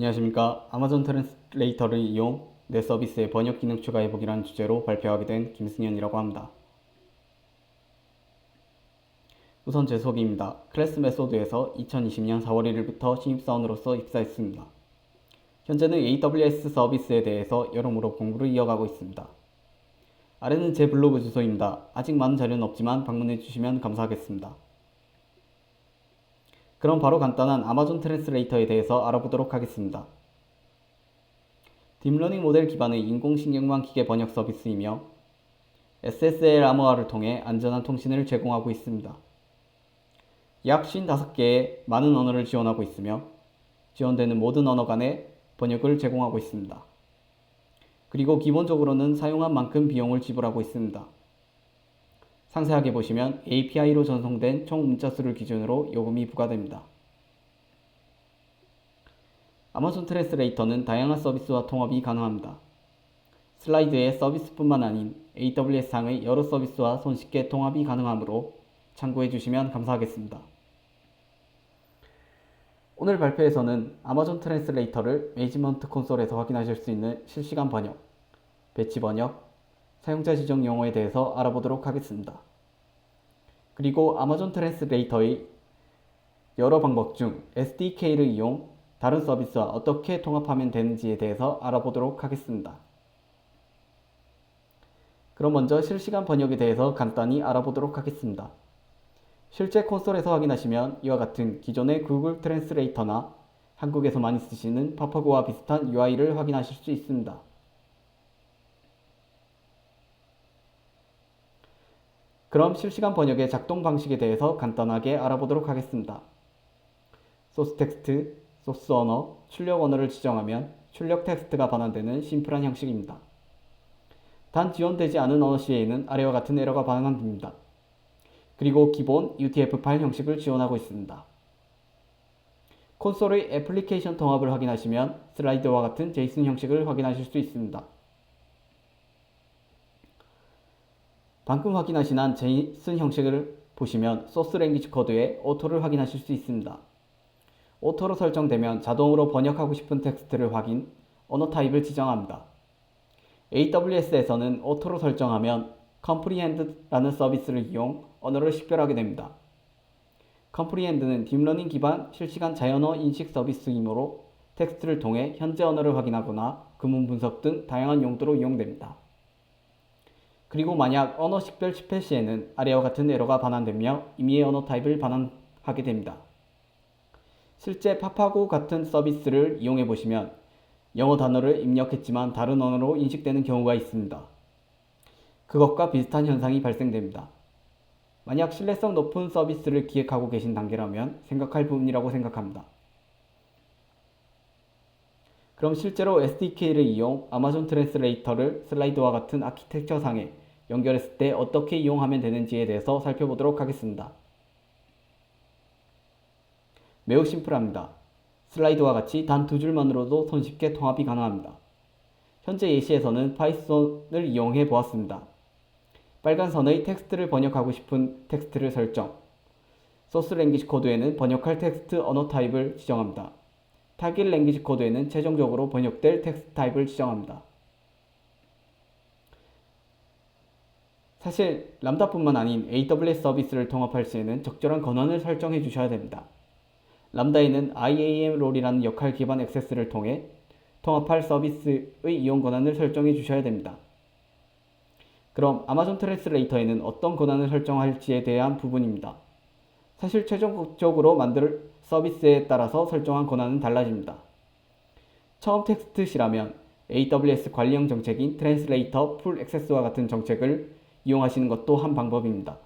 안녕하십니까. 아마존 트랜스레이터를 이용 내 서비스에 번역 기능 추가해보기라는 주제로 발표하게 된 김승현이라고 합니다. 우선 제 소개입니다. 클래스 메소드에서 2020년 4월 1일부터 신입사원으로서 입사했습니다. 현재는 AWS 서비스에 대해서 여러모로 공부를 이어가고 있습니다. 아래는 제 블로그 주소입니다. 아직 많은 자료는 없지만 방문해 주시면 감사하겠습니다. 그럼 바로 간단한 아마존 트랜스레이터에 대해서 알아보도록 하겠습니다. 딥러닝 모델 기반의 인공신경망 기계 번역 서비스이며 SSL 암호화를 통해 안전한 통신을 제공하고 있습니다. 약 55개의 많은 언어를 지원하고 있으며 지원되는 모든 언어 간의 번역을 제공하고 있습니다. 그리고 기본적으로는 사용한 만큼 비용을 지불하고 있습니다. 상세하게 보시면 API로 전송된 총 문자 수를 기준으로 요금이 부과됩니다. 아마존 트랜스레이터는 다양한 서비스와 통합이 가능합니다. 슬라이드에 서비스뿐만 아닌 AWS상의 여러 서비스와 손쉽게 통합이 가능하므로 참고해 주시면 감사하겠습니다. 오늘 발표에서는 아마존 트랜스레이터를 매니지먼트 콘솔에서 확인하실 수 있는 실시간 번역, 배치 번역, 사용자 지정 용어에 대해서 알아보도록 하겠습니다. 그리고 아마존 트랜스레이터의 여러 방법 중 SDK를 이용 다른 서비스와 어떻게 통합하면 되는지에 대해서 알아보도록 하겠습니다. 그럼 먼저 실시간 번역에 대해서 간단히 알아보도록 하겠습니다. 실제 콘솔에서 확인하시면 이와 같은 기존의 구글 트랜스레이터나 한국에서 많이 쓰시는 파파고와 비슷한 UI를 확인하실 수 있습니다. 그럼 실시간 번역의 작동 방식에 대해서 간단하게 알아보도록 하겠습니다. 소스 텍스트, 소스 언어, 출력 언어를 지정하면 출력 텍스트가 반환되는 심플한 형식입니다. 단 지원되지 않은 언어 시에는 아래와 같은 에러가 반환됩니다. 그리고 기본 UTF-8 형식을 지원하고 있습니다. 콘솔의 애플리케이션 통합을 확인하시면 슬라이드와 같은 JSON 형식을 확인하실 수 있습니다. 방금 확인하신 한 JSON 형식을 보시면 소스 랭귀지 코드에 오토를 확인하실 수 있습니다. 오토로 설정되면 자동으로 번역하고 싶은 텍스트를 확인, 언어 타입을 지정합니다. AWS에서는 오토로 설정하면 Comprehend라는 서비스를 이용 언어를 식별하게 됩니다. Comprehend는 딥러닝 기반 실시간 자연어 인식 서비스이므로 텍스트를 통해 현재 언어를 확인하거나 구문 분석 등 다양한 용도로 이용됩니다. 그리고 만약 언어 식별 실패 시에는 아래와 같은 에러가 반환되며 임의의 언어 타입을 반환하게 됩니다. 실제 파파고 같은 서비스를 이용해 보시면 영어 단어를 입력했지만 다른 언어로 인식되는 경우가 있습니다. 그것과 비슷한 현상이 발생됩니다. 만약 신뢰성 높은 서비스를 기획하고 계신 단계라면 생각할 부분이라고 생각합니다. 그럼 실제로 SDK를 이용 아마존 트랜스레이터를 슬라이드와 같은 아키텍처상에 연결했을 때 어떻게 이용하면 되는지에 대해서 살펴보도록 하겠습니다. 매우 심플합니다. 슬라이드와 같이 단 두 줄만으로도 손쉽게 통합이 가능합니다. 현재 예시에서는 파이썬을 이용해 보았습니다. 빨간 선의 텍스트를 번역하고 싶은 텍스트를 설정, 소스 랭귀지 코드에는 번역할 텍스트 언어 타입을 지정합니다. 타깃 랭귀지 코드에는 최종적으로 번역될 텍스트 타입을 지정합니다. 사실 람다뿐만 아닌 AWS 서비스를 통합할 시에는 적절한 권한을 설정해 주셔야 됩니다. 람다에는 IAM 롤이라는 역할 기반 액세스를 통해 통합할 서비스의 이용 권한을 설정해 주셔야 됩니다. 그럼 아마존 트랜스레이터에는 어떤 권한을 설정할지에 대한 부분입니다. 사실 최종적으로 만들 서비스에 따라서 설정한 권한은 달라집니다. 처음 텍스트시라면 AWS 관리형 정책인 트랜스레이터 풀 액세스와 같은 정책을 이용하시는 것도 한 방법입니다.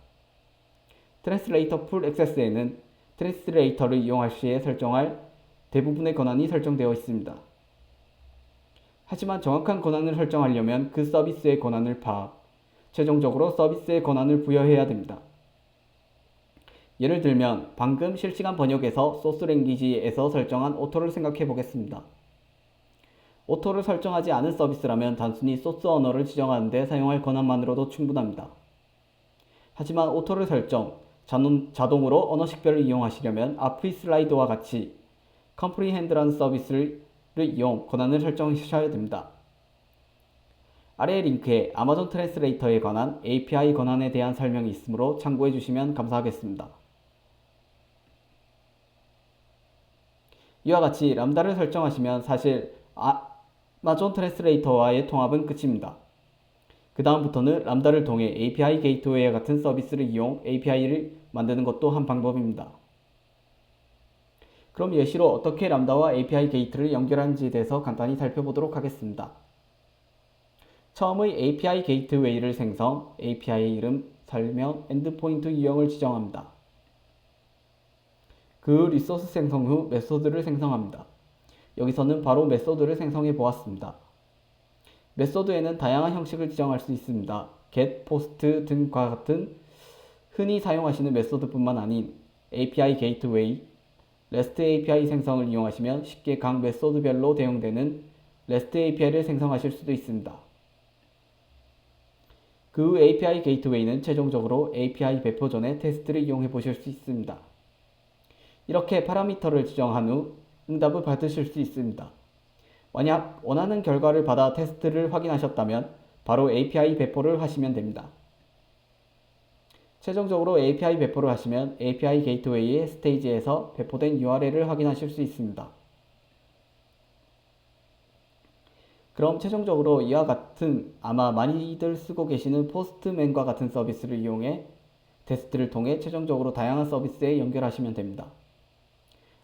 트랜스레이터 풀 액세스에는 트랜스레이터를 이용할 시에 설정할 대부분의 권한이 설정되어 있습니다. 하지만 정확한 권한을 설정하려면 그 서비스의 권한을 파악, 최종적으로 서비스의 권한을 부여해야 됩니다. 예를 들면 방금 실시간 번역에서 소스 랭귀지에서 설정한 오토를 생각해 보겠습니다. 오토를 설정하지 않은 서비스라면 단순히 소스 언어를 지정하는 데 사용할 권한만으로도 충분합니다. 하지만 오토를 설정, 자동으로 언어 식별을 이용하시려면 앞의 슬라이드와 같이 Comprehend라는 서비스를 이용 권한을 설정하셔야 됩니다. 아래 링크에 아마존 트랜스레이터에 관한 API 권한에 대한 설명이 있으므로 참고해 주시면 감사하겠습니다. 이와 같이 람다를 설정하시면 사실 아마존 트랜스레이터와의 통합은 끝입니다. 그 다음부터는 람다를 통해 API 게이트웨이와 같은 서비스를 이용 API를 만드는 것도 한 방법입니다. 그럼 예시로 어떻게 람다와 API 게이트를 연결하는지에 대해서 간단히 살펴보도록 하겠습니다. 처음의 API 게이트웨이를 생성, API 이름, 설명, 엔드포인트 유형을 지정합니다. 그 리소스 생성 후 메소드를 생성합니다. 여기서는 바로 메소드를 생성해 보았습니다. 메소드에는 다양한 형식을 지정할 수 있습니다. get, post 등과 같은 흔히 사용하시는 메소드뿐만 아닌 API 게이트웨이, REST API 생성을 이용하시면 쉽게 각 메소드별로 대응되는 REST API를 생성하실 수도 있습니다. 그 후 API 게이트웨이는 최종적으로 API 배포 전에 테스트를 이용해 보실 수 있습니다. 이렇게 파라미터를 지정한 후 응답을 받으실 수 있습니다. 만약 원하는 결과를 받아 테스트를 확인하셨다면 바로 API 배포를 하시면 됩니다. 최종적으로 API 배포를 하시면 API 게이트웨이의 스테이지에서 배포된 URL을 확인하실 수 있습니다. 그럼 최종적으로 이와 같은 아마 많이들 쓰고 계시는 포스트맨과 같은 서비스를 이용해 테스트를 통해 최종적으로 다양한 서비스에 연결하시면 됩니다.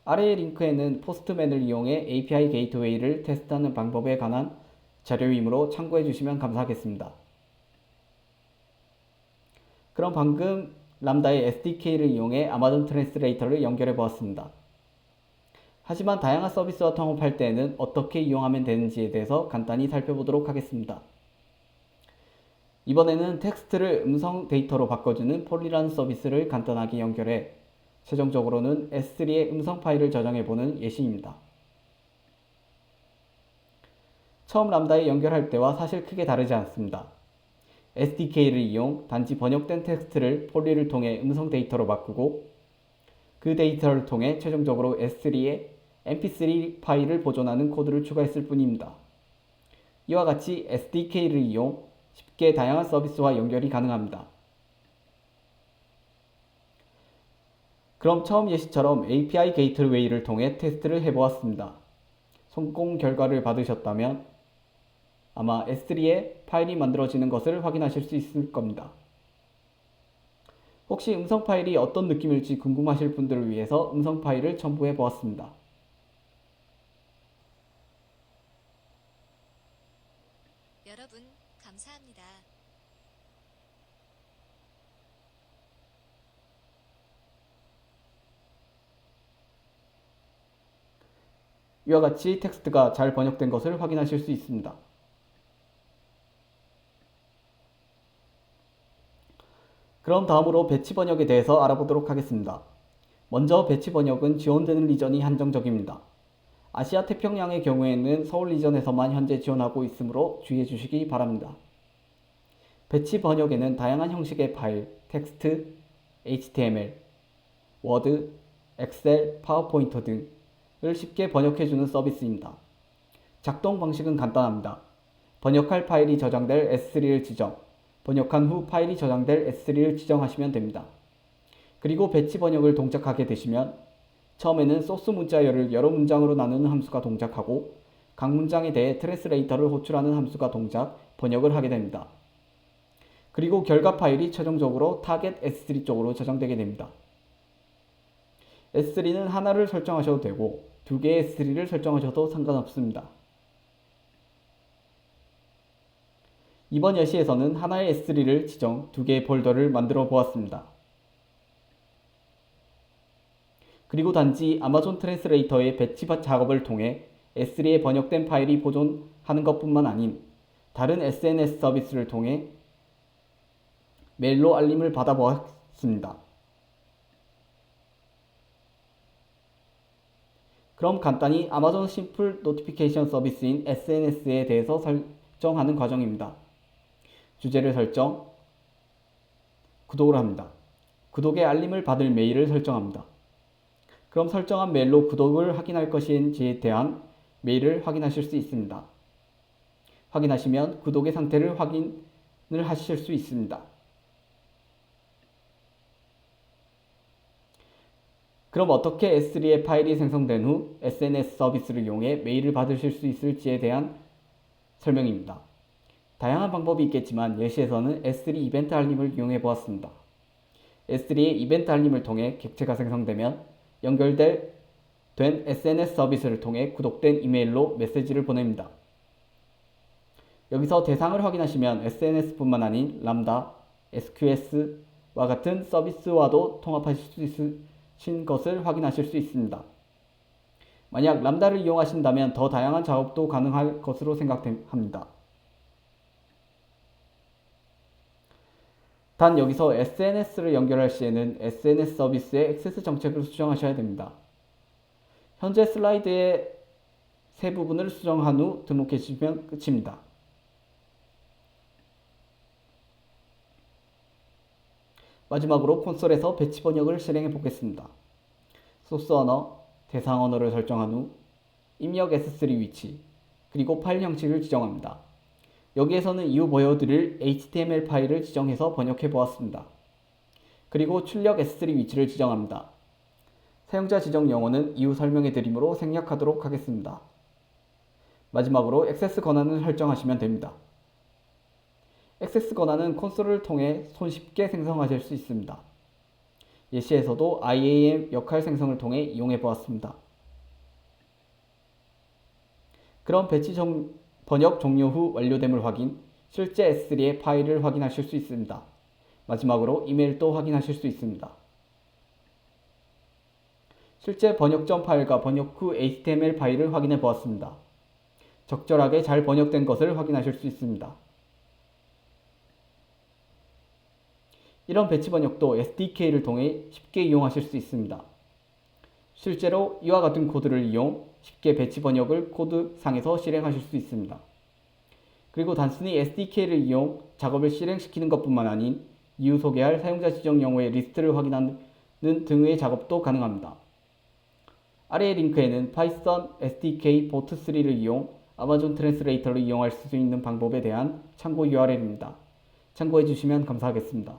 아래의 링크에는 포스트맨을 이용해 API 게이트웨이를 테스트하는 방법에 관한 자료이므로 참고해 주시면 감사하겠습니다. 그럼 방금 람다의 SDK를 이용해 아마존 트랜스레이터를 연결해 보았습니다. 하지만 다양한 서비스와 통합할 때에는 어떻게 이용하면 되는지에 대해서 간단히 살펴보도록 하겠습니다. 이번에는 텍스트를 음성 데이터로 바꿔주는 폴리라는 서비스를 간단하게 연결해 최종적으로는 S3의 음성 파일을 저장해보는 예시입니다. 처음 람다에 연결할 때와 사실 크게 다르지 않습니다. SDK를 이용 단지 번역된 텍스트를 폴리를 통해 음성 데이터로 바꾸고 그 데이터를 통해 최종적으로 S3에 mp3 파일을 보존하는 코드를 추가했을 뿐입니다. 이와 같이 SDK를 이용 쉽게 다양한 서비스와 연결이 가능합니다. 그럼 처음 예시처럼 API 게이트웨이를 통해 테스트를 해보았습니다. 성공 결과를 받으셨다면 아마 S3에 파일이 만들어지는 것을 확인하실 수 있을 겁니다. 혹시 음성 파일이 어떤 느낌일지 궁금하실 분들을 위해서 음성 파일을 첨부해 보았습니다. 여러분, 감사합니다. 이와 같이 텍스트가 잘 번역된 것을 확인하실 수 있습니다. 그럼 다음으로 배치 번역에 대해서 알아보도록 하겠습니다. 먼저 배치 번역은 지원되는 리전이 한정적입니다. 아시아 태평양의 경우에는 서울 리전에서만 현재 지원하고 있으므로 주의해 주시기 바랍니다. 배치 번역에는 다양한 형식의 파일, 텍스트, HTML, 워드, 엑셀, 파워포인트 등을 쉽게 번역해주는 서비스입니다. 작동 방식은 간단합니다. 번역할 파일이 저장될 S3를 지정, 번역한 후 파일이 저장될 S3를 지정하시면 됩니다. 그리고 배치 번역을 동작하게 되시면 처음에는 소스 문자열을 여러 문장으로 나누는 함수가 동작하고 각 문장에 대해 트랜스레이터를 호출하는 함수가 동작, 번역을 하게 됩니다. 그리고 결과 파일이 최종적으로 타겟 S3 쪽으로 저장되게 됩니다. S3는 하나를 설정하셔도 되고 두 개의 S3를 설정하셔도 상관없습니다. 이번 예시에서는 하나의 S3를 지정 두 개의 폴더를 만들어 보았습니다. 그리고 단지 아마존 트랜스레이터의 배치 작업을 통해 S3에 번역된 파일이 보존하는 것뿐만 아닌 다른 SNS 서비스를 통해 메일로 알림을 받아보았습니다. 그럼 간단히 아마존 심플 노티피케이션 서비스인 SNS에 대해서 설정하는 과정입니다. 주제를 설정, 구독을 합니다. 구독의 알림을 받을 메일을 설정합니다. 그럼 설정한 메일로 구독을 확인할 것인지에 대한 메일을 확인하실 수 있습니다. 확인하시면 구독의 상태를 확인을 하실 수 있습니다. 그럼 어떻게 S3의 파일이 생성된 후 SNS 서비스를 이용해 메일을 받으실 수 있을지에 대한 설명입니다. 다양한 방법이 있겠지만 예시에서는 S3 이벤트 알림을 이용해 보았습니다. S3의 이벤트 알림을 통해 객체가 생성되면 연결된 SNS 서비스를 통해 구독된 이메일로 메시지를 보냅니다. 여기서 대상을 확인하시면 SNS뿐만 아닌 람다, SQS와 같은 서비스와도 통합하실 수 있으신 것을 확인하실 수 있습니다. 만약 람다를 이용하신다면 더 다양한 작업도 가능할 것으로 생각합니다. 단 여기서 SNS를 연결할 시에는 SNS 서비스의 액세스 정책을 수정하셔야 됩니다. 현재 슬라이드의 세 부분을 수정한 후 등록해 주시면 끝입니다. 마지막으로 콘솔에서 배치 번역을 실행해 보겠습니다. 소스 언어, 대상 언어를 설정한 후 입력 S3 위치, 그리고 파일 형식을 지정합니다. 여기에서는 이후 보여드릴 HTML 파일을 지정해서 번역해 보았습니다. 그리고 출력 S3 위치를 지정합니다. 사용자 지정 영어는 이후 설명해 드리므로 생략하도록 하겠습니다. 마지막으로 액세스 권한을 설정하시면 됩니다. 액세스 권한은 콘솔을 통해 손쉽게 생성하실 수 있습니다. 예시에서도 IAM 역할 생성을 통해 이용해 보았습니다. 그럼 배치 번역 종료 후 완료됨을 확인, 실제 S3의 파일을 확인하실 수 있습니다. 마지막으로 이메일도 확인하실 수 있습니다. 실제 번역 전 파일과 번역 후 HTML 파일을 확인해 보았습니다. 적절하게 잘 번역된 것을 확인하실 수 있습니다. 이런 배치 번역도 SDK를 통해 쉽게 이용하실 수 있습니다. 실제로 이와 같은 코드를 이용 쉽게 배치 번역을 코드상에서 실행하실 수 있습니다. 그리고 단순히 SDK를 이용 작업을 실행시키는 것뿐만 아닌 이후 소개할 사용자 지정 용어의 리스트를 확인하는 등의 작업도 가능합니다. 아래의 링크에는 파이썬 SDK 보트3를 이용 아마존 트랜스레이터를 이용할 수 있는 방법에 대한 참고 URL입니다. 참고해 주시면 감사하겠습니다.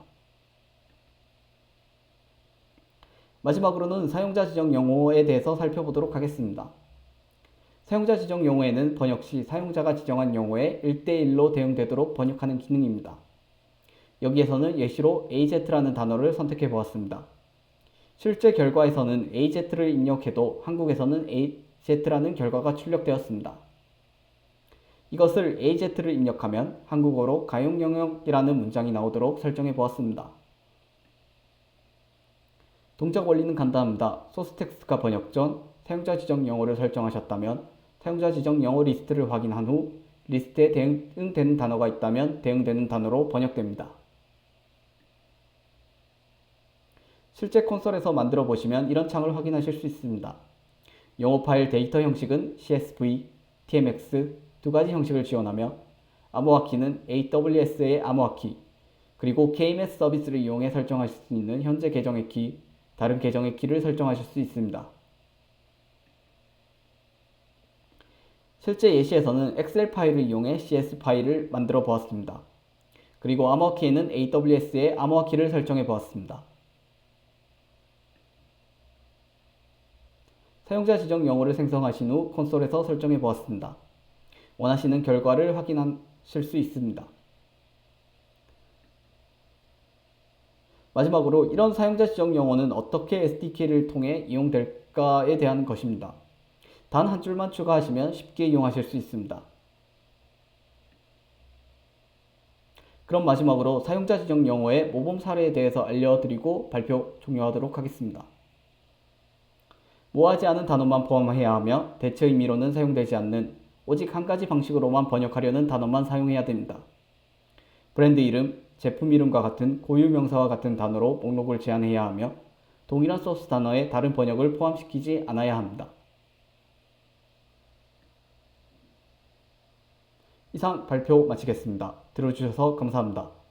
마지막으로는 사용자 지정 용어에 대해서 살펴보도록 하겠습니다. 사용자 지정 용어에는 번역 시 사용자가 지정한 용어에 1대1로 대응되도록 번역하는 기능입니다. 여기에서는 예시로 AZ라는 단어를 선택해 보았습니다. 실제 결과에서는 AZ를 입력해도 한국에서는 AZ라는 결과가 출력되었습니다. 이것을 AZ를 입력하면 한국어로 가용 영역이라는 문장이 나오도록 설정해 보았습니다. 동작 원리는 간단합니다. 소스 텍스트가 번역 전 사용자 지정 영어를 설정하셨다면 사용자 지정 영어 리스트를 확인한 후 리스트에 대응되는 단어가 있다면 대응되는 단어로 번역됩니다. 실제 콘솔에서 만들어 보시면 이런 창을 확인하실 수 있습니다. 영어 파일 데이터 형식은 CSV, TMX 두 가지 형식을 지원하며 암호화 키는 AWS의 암호화 키, 그리고 KMS 서비스를 이용해 설정하실 수 있는 현재 계정의 키, 다른 계정의 키를 설정하실 수 있습니다. 실제 예시에서는 엑셀 파일을 이용해 CS 파일을 만들어 보았습니다. 그리고 암호화 키에는 AWS의 암호화 키를 설정해 보았습니다. 사용자 지정 영어를 생성하신 후 콘솔에서 설정해 보았습니다. 원하시는 결과를 확인하실 수 있습니다. 마지막으로 이런 사용자 지정 영어는 어떻게 SDK를 통해 이용될까에 대한 것입니다. 단 한 줄만 추가하시면 쉽게 이용하실 수 있습니다. 그럼 마지막으로 사용자 지정 영어의 모범 사례에 대해서 알려드리고 발표 종료하도록 하겠습니다. 모호하지 않은 단어만 포함해야 하며 대체 의미로는 사용되지 않는 오직 한 가지 방식으로만 번역하려는 단어만 사용해야 됩니다. 브랜드 이름, 제품 이름과 같은 고유 명사와 같은 단어로 목록을 제한해야 하며 동일한 소스 단어에 다른 번역을 포함시키지 않아야 합니다. 이상 발표 마치겠습니다. 들어주셔서 감사합니다.